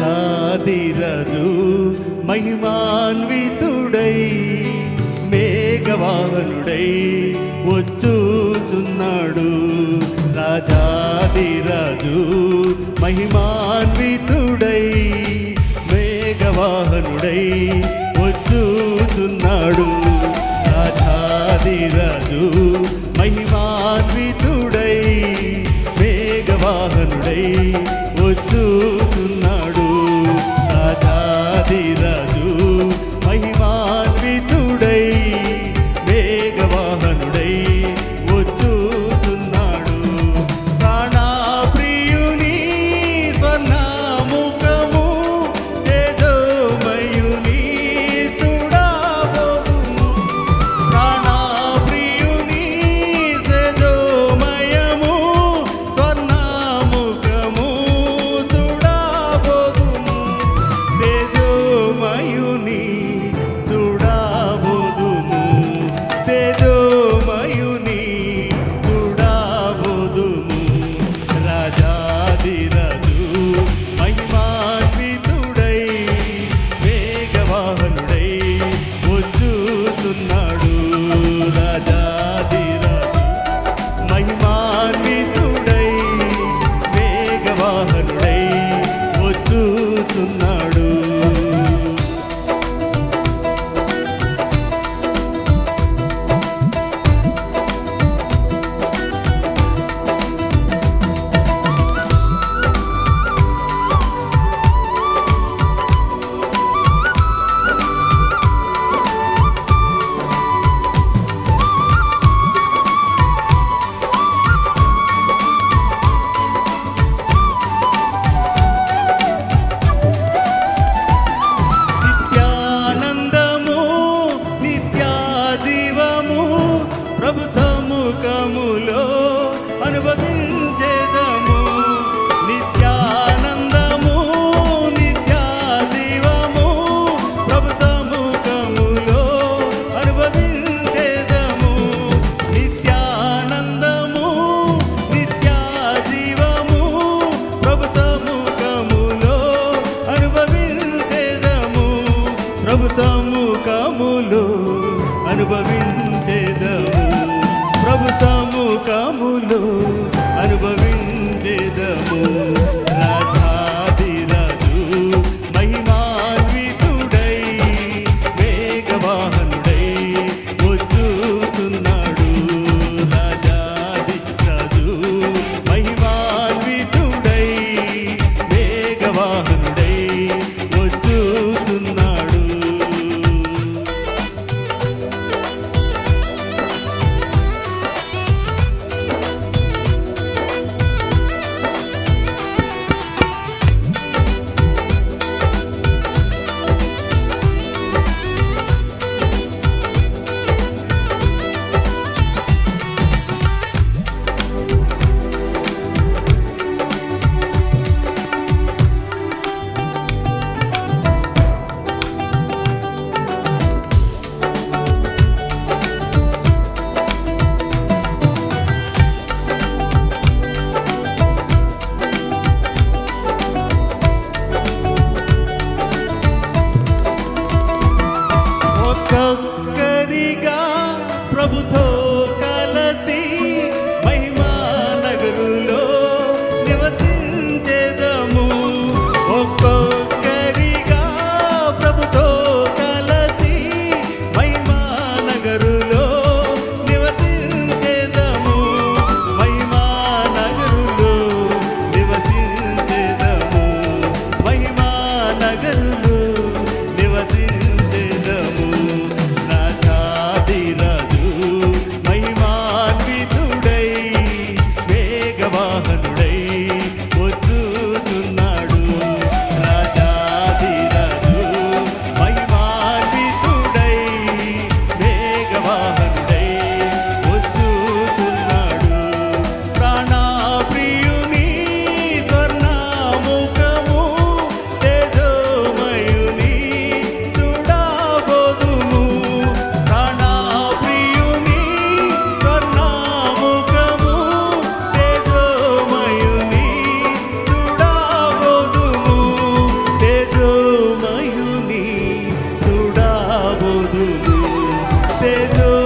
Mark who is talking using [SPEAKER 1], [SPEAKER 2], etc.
[SPEAKER 1] రాజాదిరాజు మహిమాన్వితుడై మేఘవాహనుడై వచ్చుచున్నాడు. రాజాదిరాజు మహిమాన్వితుడై మేఘవాహనుడై వచ్చుచున్నాడు. రాజాదిరాజు మహిమాన్వితుడై మేఘవాహనుడై వచ్చుచున్నాడు. రాజాదిరాజు మహిమాన్వితుడై మేఘవాహనుడై వచ్చుచున్నాడు. ప్రాణప్రియుని స్వర్ణముఖము తేజోమయుని చూడబోదుము. ప్రాణప్రియుని తేజోమయము స్వర్ణముఖము చూడబోదుము. తేజోమయుని చూడబోదుము. తేజోమయుని చూడబోదుము. రాజాదిరాజు మహిమాన్వితుడై మేఘవాహనుడై వచ్చుచున్నాడు. రాజాదిరాజు మహిమాన్వితుడై మేఘవాహనుడై వచ్చుచున్నాడు. నిత్యానందము నిత్యాజీవము ప్రభు సముఖములో అనుభవించేదము. నిత్యానందము నిత్యాజీవము ప్రభు సముఖములో అనుభవించేదము. నిత్యానందము నిత్యాజీవము ప్రభు సముఖములో అనుభవించేదము. ప్రభు సముఖములో అనుభవించేదము. ప్రభు సముఖములో అనుభవించేదము. రాజాదిరాజు మహిమాన్వితుడై మేఘవాహనుడై వచ్చుచున్నాడు. రాజాదిరాజు మహిమాన్వితుడై మేఘవాహనుడై వచ్చుచున్నాడు. ఒక్కొక్కరిగా ప్రభుతో కలసి మహిమా నగరులో నివసించేదము. ఒక్కొక్కరిగా ప్రభుతో కలసి మహిమా నగరులో లేదు